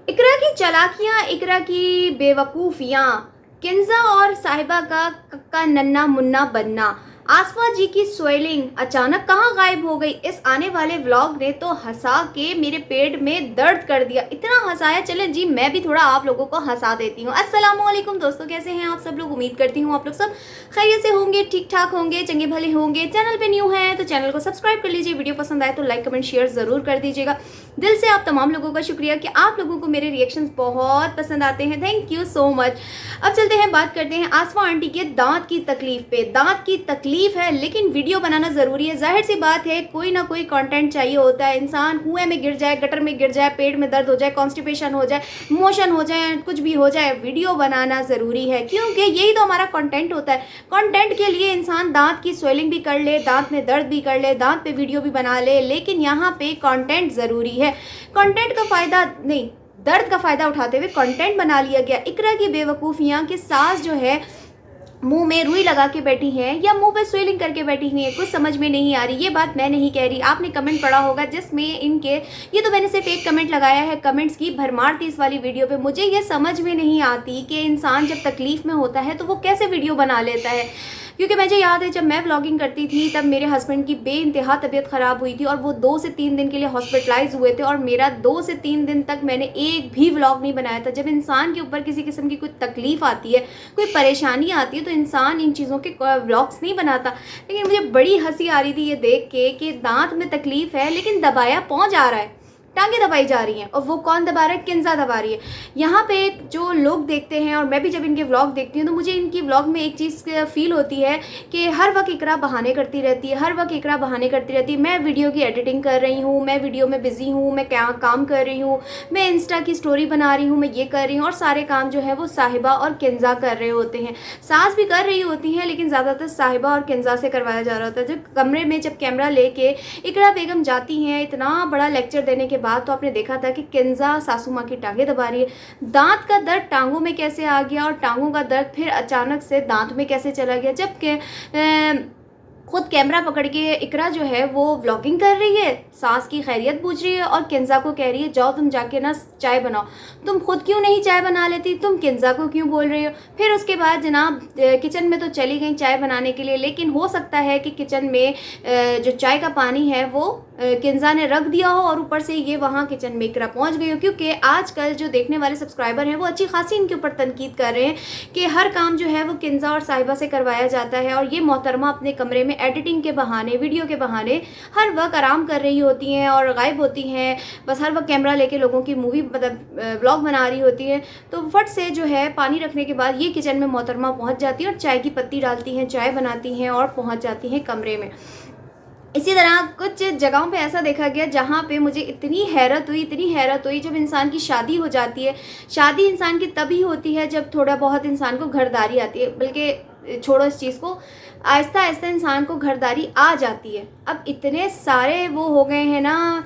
इकरा की चालाकियां, इकरा की बेवकूफ़ियाँ, किंजा और साहिबा का कक्का नन्ना मुन्ना बनना, आसफा जी की स्वेलिंग अचानक कहाँ गायब हो गई। इस आने वाले व्लॉग ने तो हंसा के मेरे पेट में दर्द कर दिया, इतना हंसाया। चले जी मैं भी थोड़ा आप लोगों को हंसा देती हूँ। अस्सलाम वालेकुम दोस्तों, कैसे हैं आप सब लोग? उम्मीद करती हूँ आप लोग सब खैरियत से होंगे, ठीक ठाक होंगे, चंगे भले होंगे। चैनल पे न्यू है तो चैनल को सब्सक्राइब कर लीजिए, वीडियो पसंद आए तो लाइक कमेंट शेयर ज़रूर कर दीजिएगा। दिल से आप तमाम लोगों का शुक्रिया कि आप लोगों को मेरे रिएक्शंस बहुत पसंद आते हैं, थैंक यू सो मच। अब चलते हैं, बात करते हैं आसफा आंटी के दांत की तकलीफ पे। दांत की तकलीफ है लेकिन वीडियो बनाना ज़रूरी है, जाहिर सी बात है, कोई ना कोई कंटेंट चाहिए होता है। इंसान कुएं में गिर जाए, गटर में गिर जाए, पेट में दर्द हो जाए, कॉन्स्टिपेशन हो जाए, मोशन हो जाए, कुछ भी हो जाए, वीडियो बनाना ज़रूरी है क्योंकि यही तो हमारा कंटेंट होता है। कंटेंट के लिए इंसान दांत की स्वेलिंग भी कर ले, दांत में दर्द भी कर ले, दांत पे वीडियो भी बना ले, लेकिन यहाँ पे कंटेंट ज़रूरी है। कंटेंट का फ़ायदा नहीं, दर्द का फ़ायदा उठाते हुए कंटेंट बना लिया गया। इकरा की बेवकूफ़ियाँ कि सास जो है मुंह में रुई लगा के बैठी हैं या मुंह पे स्वेलिंग करके बैठी हुई है, कुछ समझ में नहीं आ रही। ये बात मैं नहीं कह रही, आपने कमेंट पढ़ा होगा जिसमें इनके, ये तो मैंने सिर्फ एक कमेंट लगाया है, कमेंट्स की भरमार थी इस वाली वीडियो पे। मुझे ये समझ में नहीं आती कि इंसान जब तकलीफ़ में होता है तो वो कैसे वीडियो बना लेता है। क्योंकि मुझे याद है जब मैं व्लॉगिंग करती थी तब मेरे हस्बैंड की बेइंतहा तबीयत ख़राब हुई थी और वो 2 से 3 दिन के लिए हॉस्पिटलाइज हुए थे और मेरा 2 से 3 दिन तक मैंने एक भी व्लॉग नहीं बनाया था। जब इंसान के ऊपर किसी किस्म की कोई तकलीफ़ आती है, कोई परेशानी आती है तो इंसान इन चीज़ों के व्लॉग्स नहीं बनाता। लेकिन मुझे बड़ी हंसी आ रही थी ये देख के कि दांत में तकलीफ़ है लेकिन दबाया पहुँच आ रहा है, टांगे दबाई जा रही हैं। और वो कौन दबा रहा है? किंजा दबा रही है। यहाँ पे जो लोग देखते हैं और मैं भी जब इनके व्लॉग देखती हूँ तो मुझे इनकी व्लॉग में एक चीज़ फील होती है कि हर वक्त इकरा बहाने करती रहती है, हर वक्त इकरा बहाने करती रहती है। मैं वीडियो की एडिटिंग कर रही हूँ, मैं वीडियो में बिज़ी हूँ, मैं क्या काम कर रही हूँ, मैं इंस्टा की स्टोरी बना रही हूँ, मैं ये कर रही हूँ, और सारे काम जो है वो साहिबा और किंजा कर रहे होते हैं। सास भी कर रही होती हैं लेकिन ज़्यादातर साहिबा और किंजा से करवाया जा रहा होता है। जब कमरे में जब कैमरा लेके इकरा बेगम जाती हैं इतना बड़ा लेक्चर देने के बाद, तो आपने देखा था कि किंजा सासू माँ की टांगे दबा रही है। दांत का दर्द टांगों में कैसे आ गया और टांगों का दर्द फिर अचानक से दांत में कैसे चला गया, जबकि खुद कैमरा पकड़ के इकरा जो है वो व्लॉगिंग कर रही है, सास की खैरियत पूछ रही है और किंजा को कह रही है जाओ तुम जाके ना चाय बनाओ। तुम खुद क्यों नहीं चाय बना लेती, तुम किंजा को क्यों बोल रही हो? फिर उसके बाद जनाब किचन में तो चली गई चाय बनाने के लिए, लेकिन हो सकता है कि किचन में जो चाय का पानी है वो किंजा ने रख दिया हो और ऊपर से ये वहाँ किचन में इकरा पहुँच गई हो। क्योंकि आजकल जो देखने वाले सब्सक्राइबर हैं वो अच्छी खासी इनके ऊपर तनकीद कर रहे हैं कि हर काम जो है वो किंजा और साहिबा से करवाया जाता है और ये मोहतरमा अपने कमरे में एडिटिंग के बहाने, वीडियो के बहाने हर वक्त आराम कर रही होती हैं और गायब होती हैं, बस हर वक्त कैमरा लेके लोगों की मूवी मतलब व्लॉग बना रही होती हैं। तो फट से जो है पानी रखने के बाद ये किचन में मोहतरमा पहुंच जाती है और चाय की पत्ती डालती हैं, चाय बनाती हैं और पहुंच जाती हैं कमरे में। इसी तरह कुछ जगहों पे ऐसा देखा गया जहाँ पे मुझे इतनी हैरत हुई जब इंसान की शादी हो जाती है। शादी इंसान की तभी होती है जब थोड़ा बहुत इंसान को घरदारी आती है, बल्कि छोड़ो इस चीज़ को, आहिस्ता आहिस्ता इंसान को घरदारी आ जाती है। अब इतने सारे वो हो गए हैं ना,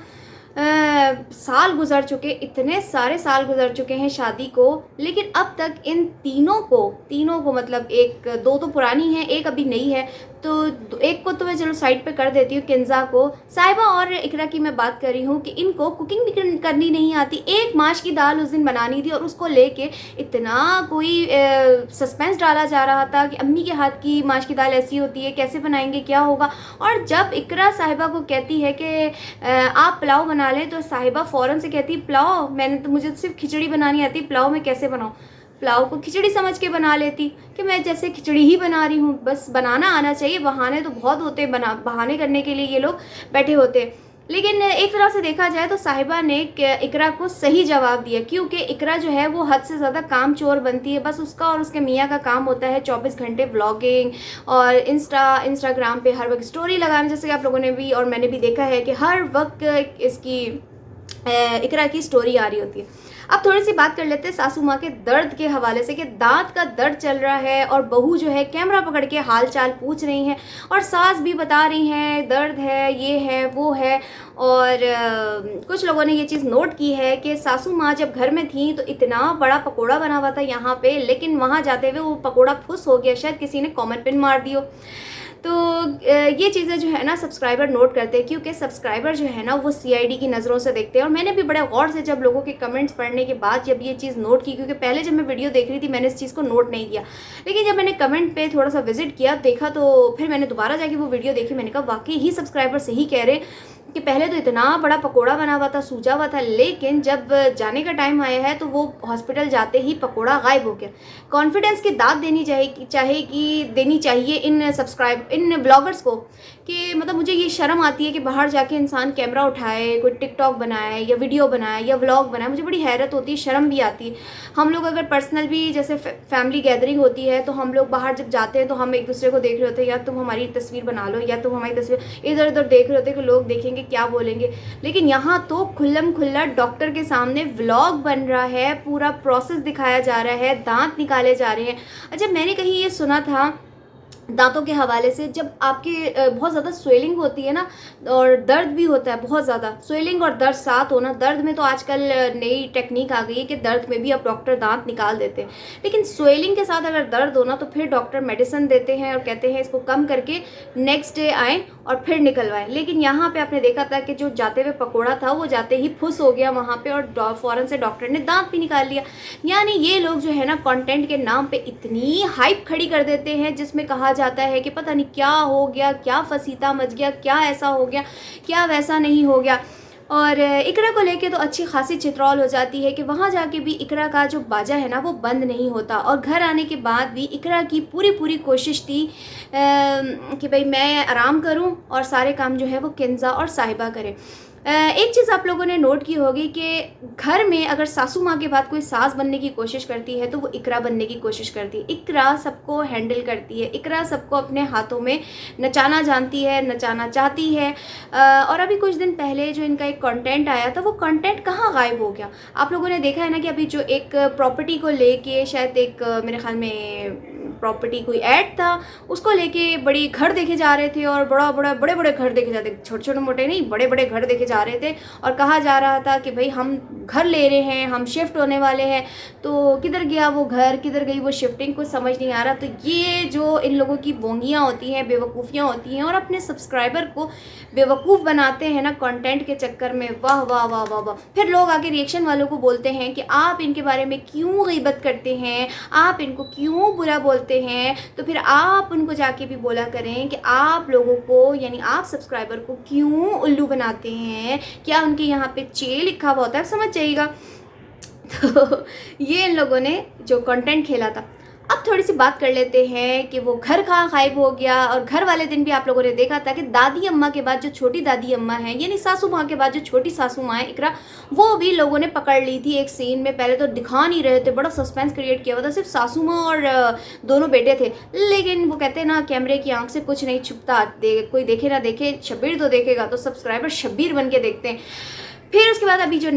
साल गुजर चुके, इतने सारे साल गुजर चुके हैं शादी को, लेकिन अब तक इन तीनों को मतलब एक दो तो पुरानी है, एक अभी नई है, तो एक को तो मैं चलो साइड पे कर देती हूँ, किंजा को। साहिबा और इकरा की मैं बात कर रही हूँ कि इनको कुकिंग भी करनी नहीं आती। एक माश की दाल उस दिन बनानी थी और उसको लेके इतना कोई सस्पेंस डाला जा रहा था कि अम्मी के हाथ की माश की दाल ऐसी होती है, कैसे बनाएंगे, क्या होगा। और जब इकरा साहिबा को कहती है कि आप पुलाव बना लें, तो साहिबा फ़ौरन से कहती है पुलाव, मुझे तो सिर्फ खिचड़ी बनानी आती, पुलाव मैं कैसे बनाऊँ। पुलाव को खिचड़ी समझ के बना लेती कि मैं जैसे खिचड़ी ही बना रही हूँ, बस बनाना आना चाहिए। बहाने तो बहुत होते हैं, बहाने करने के लिए ये लोग बैठे होते हैं। लेकिन एक तरह से देखा जाए तो साहिबा ने इकरा को सही जवाब दिया, क्योंकि इकरा जो है वो हद से ज़्यादा काम चोर बनती है। बस उसका और उसके मियाँ का काम होता है 24 घंटे व्लॉगिंग और इंस्टाग्राम पे हर वक्त स्टोरी लगाने, जैसे कि आप लोगों ने भी और मैंने भी देखा है कि हर वक्त इसकी इकरा की स्टोरी आ रही होती है। अब थोड़ी सी बात कर लेते हैं सासू माँ के दर्द के हवाले से कि दांत का दर्द चल रहा है और बहू जो है कैमरा पकड़ के हाल चाल पूछ रही हैं और सास भी बता रही हैं दर्द है, ये है, वो है। और कुछ लोगों ने ये चीज़ नोट की है कि सासू माँ जब घर में थी तो इतना बड़ा पकोड़ा बना हुआ था यहाँ पे, लेकिन वहाँ जाते हुए वो पकोड़ा फुस हो गया, शायद किसी ने कॉमन पिन मार दियो। तो ये चीज़ें जो है ना सब्सक्राइबर नोट करते हैं, क्योंकि सब्सक्राइबर जो है ना वो सीआईडी की नज़रों से देखते हैं। और मैंने भी बड़े गौर से जब लोगों के कमेंट्स पढ़ने के बाद जब ये चीज़ नोट की, क्योंकि पहले जब मैं वीडियो देख रही थी मैंने इस चीज़ को नोट नहीं किया, लेकिन जब मैंने कमेंट पे थोड़ा सा विजिट किया देखा तो फिर मैंने दोबारा जाके वो वीडियो देखी। मैंने कहा वाकई ही सब्सक्राइबर सही कह रहे कि पहले तो इतना बड़ा पकोड़ा बना हुआ था, सूजा हुआ था, लेकिन जब जाने का टाइम आया है तो वो हॉस्पिटल जाते ही पकोड़ा गायब हो गया। कॉन्फिडेंस की दाद देनी चाहिए इन ब्लॉगर्स को कि मतलब मुझे ये शर्म आती है कि बाहर जाके इंसान कैमरा उठाए, कोई टिकटॉक बनाए या वीडियो बनाए या व्लॉग बनाए। मुझे बड़ी हैरत होती है, शर्म भी आती है। हम लोग अगर पर्सनल भी जैसे फैमिली गैदरिंग होती है तो हम लोग बाहर जब जाते हैं तो हम एक दूसरे को देख रहे होते हैं, या तुम हमारी तस्वीर बना लो या तुम हमारी तस्वीर, इधर उधर देख रहे होते हैं कि लोग देखेंगे क्या बोलेंगे। लेकिन यहाँ तो खुल्लम खुल्ला डॉक्टर के सामने व्लॉग बन रहा है, पूरा प्रोसेस दिखाया जा रहा है, दांत निकाले जा रहे हैं। अच्छा, मैंने कहीं ये सुना था दांतों के हवाले से, जब आपके बहुत ज़्यादा स्वेलिंग होती है ना और दर्द भी होता है बहुत ज़्यादा, स्वेलिंग और दर्द साथ होना, दर्द में तो आजकल नई टेक्निक आ गई है कि दर्द में भी अब डॉक्टर दांत निकाल देते हैं, लेकिन स्वेलिंग के साथ अगर दर्द होना तो फिर डॉक्टर मेडिसिन देते हैं और कहते हैं इसको कम करके नेक्स्ट डे आएँ और फिर निकलवाएं। लेकिन यहाँ पे आपने देखा था कि जो जाते हुए पकोड़ा था वो जाते ही फुस हो गया वहाँ पे और फ़ौरन से डॉक्टर ने दांत भी निकाल लिया। यानी ये लोग जो है ना कंटेंट के नाम पे इतनी हाइप खड़ी कर देते हैं जिसमें कहा जाता है कि पता नहीं क्या हो गया, क्या फसीता मच गया, क्या ऐसा हो गया, क्या वैसा नहीं हो गया। और इकरा को लेके तो अच्छी खासी चित्रौल हो जाती है कि वहाँ जाके भी इकरा का जो बाजा है ना वो बंद नहीं होता। और घर आने के बाद भी इकरा की पूरी कोशिश थी कि भाई मैं आराम करूँ और सारे काम जो है वो किंजा और साहिबा करें। एक चीज़ आप लोगों ने नोट की होगी कि घर में अगर सासू माँ के बाद कोई सास बनने की कोशिश करती है तो वो इकरा बनने की कोशिश करती है। इकरा सबको हैंडल करती है, इकरा सबको अपने हाथों में नचाना जानती है, नचाना चाहती है। और अभी कुछ दिन पहले जो इनका एक कंटेंट आया था वो कंटेंट कहाँ गायब हो गया। आप लोगों ने देखा है ना कि अभी जो एक प्रॉपर्टी को लेके शायद एक मेरे ख्याल में प्रॉपर्टी कोई ऐड था, उसको लेके बड़ी घर देखे जा रहे थे और बड़े बड़े घर देखे जाते, छोटे छोटे मोटे नहीं बड़े बड़े घर देखे जा रहे थे और कहा जा रहा था कि भाई हम घर ले रहे हैं, हम शिफ्ट होने वाले हैं। तो किधर गया वो घर, किधर गई वो शिफ्टिंग, कुछ समझ नहीं आ रहा। तो ये जो इन लोगों की बोंगियाँ होती हैं, बेवकूफ़ियाँ होती हैं और अपने सब्सक्राइबर को बेवकूफ़ बनाते हैं ना कंटेंट के चक्कर में, वाह वाह वाह वाह वाह। फिर लोग आगे रिएक्शन वालों को बोलते हैं कि आप इनके बारे में क्यों गीबत करते हैं, आप इनको क्यों बुरा बोलते हैं। तो फिर आप उनको जाके भी बोला करें कि आप लोगों को यानी आप सब्सक्राइबर को क्यों उल्लू बनाते हैं, क्या उनके यहाँ पे चे लिखा हुआ होता है, समझ जाइएगा। तो ये इन लोगों ने जो कंटेंट खेला था। अब थोड़ी सी बात कर लेते हैं कि वो घर कहाँ गायब हो गया। और घर वाले दिन भी आप लोगों ने देखा था कि दादी अम्मा के बाद जो छोटी दादी अम्मा है यानी सासू माँ के बाद जो छोटी सासू माँ है इकरा, वो भी लोगों ने पकड़ ली थी एक सीन में। पहले तो दिखा नहीं रहे थे, बड़ा सस्पेंस क्रिएट किया हुआ था, सिर्फ सासू माँ और दोनों बेटे थे। लेकिन वो कहते हैं ना कैमरे की आंख से कुछ नहीं छुपता, कोई देखे ना देखे शब्बीर तो देखेगा, तो सब्सक्राइबर शब्बीर बन के देखते हैं। फिर उसके बाद अभी जो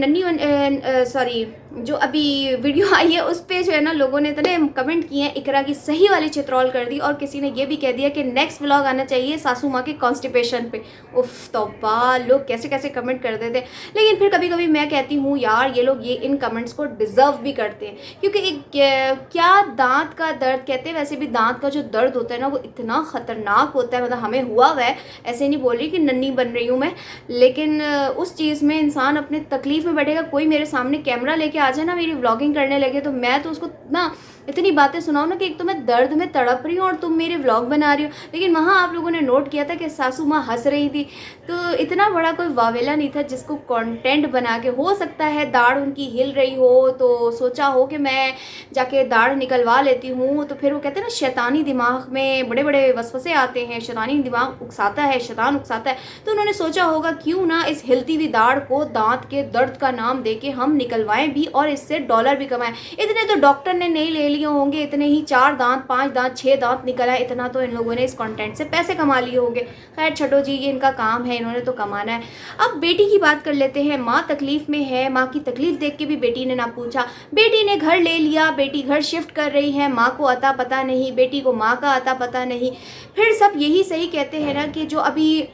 जो अभी वीडियो आई है उस पर जो है ना लोगों ने इतने कमेंट किए हैं, इकरा की सही वाली चित्रौल कर दी। और किसी ने ये भी कह दिया कि नेक्स्ट व्लॉग आना चाहिए सासू माँ के कॉन्स्टिपेशन पे। उफ तौबा, लोग कैसे कैसे कमेंट कर देते हैं। लेकिन फिर कभी कभी मैं कहती हूँ यार ये लोग ये इन कमेंट्स को डिज़र्व भी करते हैं, क्योंकि क्या दांत का दर्द कहते हैं, वैसे भी दांत का जो दर्द होता है ना वो इतना ख़तरनाक होता है। मतलब हमें हुआ हुआ है, ऐसे नहीं बोल रही कि नन्ही बन रही हूँ मैं, लेकिन उस चीज़ में इंसान अपने तकलीफ़ में बैठेगा। कोई मेरे सामने कैमरा लेके आ जाए ना, मेरी व्लॉगिंग करने लगे, तो मैं तो उसको ना इतनी बातें सुनाऊँ ना कि एक तो मैं दर्द में तड़प रही हूँ और तुम मेरे व्लॉग बना रही हो। लेकिन वहाँ आप लोगों ने नोट किया था कि सासू माँ हंस रही थी, तो इतना बड़ा कोई वावेला नहीं था जिसको कंटेंट बना के, हो सकता है दाढ़ उनकी हिल रही हो तो सोचा हो कि मैं जाके दाढ़ निकलवा लेती हूँ। तो फिर वो कहते हैं ना शैतानी दिमाग में बड़े बड़े वसवसे आते हैं, शैतानी दिमाग उकसाता है, शैतान उकसाता है। तो उन्होंने सोचा होगा क्यों ना इस हिलती हुई दाढ़ को दांत के दर्द का नाम दे के हम निकलवाएं भी और इससे डॉलर भी कमाएं। इतने तो डॉक्टर ने नहीं ले लिए होंगे, इतने ही 4 दांत 5 दांत 6 दांत निकला है, इतना तो इन लोगों ने इस कंटेंट से पैसे कमा लिए होंगे। खैर छठो जी, ये इनका काम है, इन्होंने तो कमाना है। अब बेटी की बात कर लेते हैं। माँ तकलीफ में है, माँ की तकलीफ देख के भी बेटी ने ना पूछा। बेटी ने घर ले लिया, बेटी घर शिफ्ट कर रही है, माँ को अता पता नहीं, बेटी को माँ का अता पता नहीं। फिर सब यही सही कहते हैं ना कि जो अभी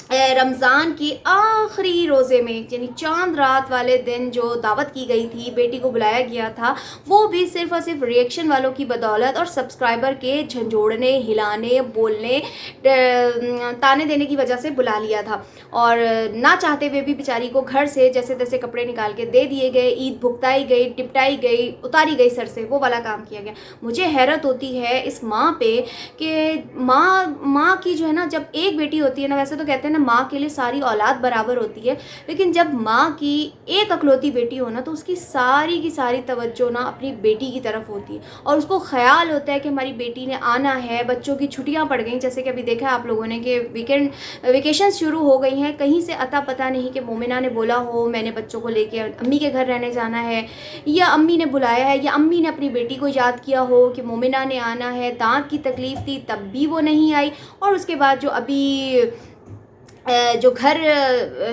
रमज़ान के आखिरी रोज़े में यानी चांद रात वाले दिन जो दावत की गई थी, बेटी को बुलाया गया था, वो भी सिर्फ़ और सिर्फ रिएक्शन वालों की बदौलत और सब्सक्राइबर के झंझोड़ने, हिलाने, बोलने, ताने देने की वजह से बुला लिया था। और ना चाहते हुए भी बेचारी को घर से जैसे तैसे कपड़े निकाल के दे दिए गए, ईद भुगताई गई, टिपटाई गई, उतारी गई सर से, वो वाला काम किया गया। मुझे हैरत होती है इस माँ पे कि माँ की जो है ना, जब एक बेटी होती है ना, वैसे तो कहते हैं ना माँ के लिए सारी औलाद बराबर होती है, लेकिन जब माँ की एक अकलौती बेटी हो ना, तो उसकी सारी की सारी तवज्जो ना अपनी बेटी की तरफ होती है और उसको ख्याल होता है कि हमारी बेटी ने आना है। बच्चों की छुट्टियाँ पड़ गई, जैसे कि अभी देखा आप लोगों ने कि वेकेशन शुरू हो गई हैं, कहीं से अता पता नहीं कि मोमिना ने बोला हो मैंने बच्चों को लेके अम्मी के घर रहने जाना है, या अम्मी ने बुलाया है, या अम्मी ने अपनी बेटी को याद किया हो कि मोमिना ने आना है। दांत की तकलीफ़ थी तब भी वो नहीं आई, और उसके बाद जो अभी जो घर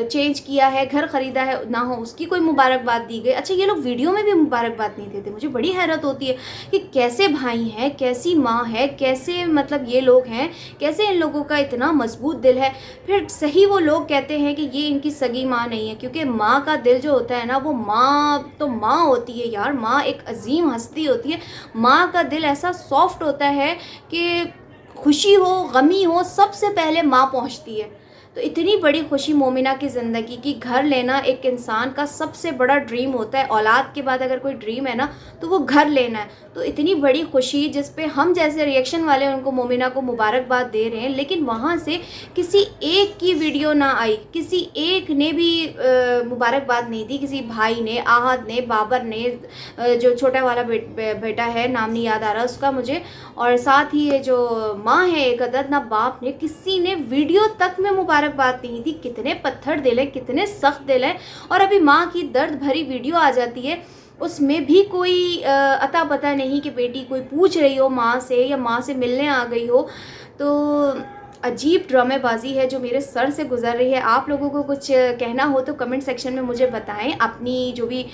चेंज किया है, घर ख़रीदा है ना हो, उसकी कोई मुबारकबाद दी गई। अच्छा, ये लोग वीडियो में भी मुबारकबाद नहीं देते। मुझे बड़ी हैरत होती है कि कैसे भाई हैं, कैसी माँ है, कैसे मतलब ये लोग हैं, कैसे इन लोगों का इतना मजबूत दिल है। फिर सही वो लोग कहते हैं कि ये इनकी सगी माँ नहीं है, क्योंकि माँ का दिल जो होता है ना, वो माँ तो माँ होती है यार। माँ एक अजीम हस्ती होती है। माँ का दिल ऐसा सॉफ्ट होता है कि खुशी हो, गमी हो, सबसे पहले माँ पहुँचती है। तो इतनी बड़ी खुशी मोमिना की ज़िंदगी की, घर लेना एक इंसान का सबसे बड़ा ड्रीम होता है। औलाद के बाद अगर कोई ड्रीम है ना, तो वो घर लेना है। तो इतनी बड़ी खुशी जिस पे हम जैसे रिएक्शन वाले उनको, मोमिना को मुबारकबाद दे रहे हैं, लेकिन वहाँ से किसी एक की वीडियो ना आई, किसी एक ने भी मुबारकबाद नहीं दी। किसी भाई ने, आहद ने, बाबर ने, जो छोटा वाला बेटा है, नाम नहीं याद आ रहा उसका मुझे, और साथ ही ये जो माँ है एक अदद, ना बाप ने, किसी ने वीडियो तक में मुबारकबाद नहीं दी। कितने पत्थर दिल है, कितने सख्त दिल है। और अभी माँ की दर्द भरी वीडियो आ जाती है, उसमें भी कोई अता पता नहीं कि बेटी कोई पूछ रही हो माँ से, या माँ से मिलने आ गई हो। तो अजीब ड्रामेबाजी है जो मेरे सर से गुजर रही है। आप लोगों को कुछ कहना हो तो कमेंट सेक्शन में मुझे बताएं। अपनी जो भी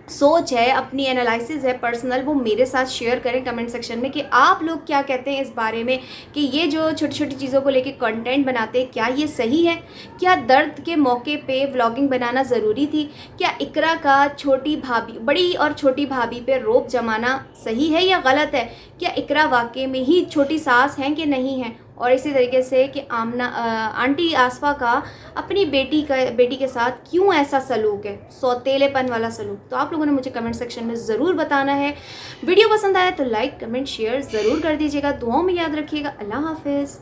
सोच है, अपनी एनालिसिस है पर्सनल, वो मेरे साथ शेयर करें कमेंट सेक्शन में कि आप लोग क्या कहते हैं इस बारे में, कि ये जो छोटी छोटी चीज़ों को लेके कंटेंट बनाते हैं, क्या ये सही है? क्या दर्द के मौके पे व्लॉगिंग बनाना ज़रूरी थी? क्या इकरा का छोटी भाभी, बड़ी और छोटी भाभी पे रोब जमाना सही है या गलत है? क्या इकरा वाकई में ही छोटी सास हैं कि नहीं है? और इसी तरीके से कि आंटी आसफ़ा का अपनी बेटी के साथ क्यों ऐसा सलूक है, सौतेलेपन वाला सलूक। तो आप लोगों ने मुझे कमेंट सेक्शन में ज़रूर बताना है। वीडियो पसंद आया तो लाइक, कमेंट, शेयर ज़रूर कर दीजिएगा। दुआओं में याद रखिएगा। अल्लाह हाफिज़।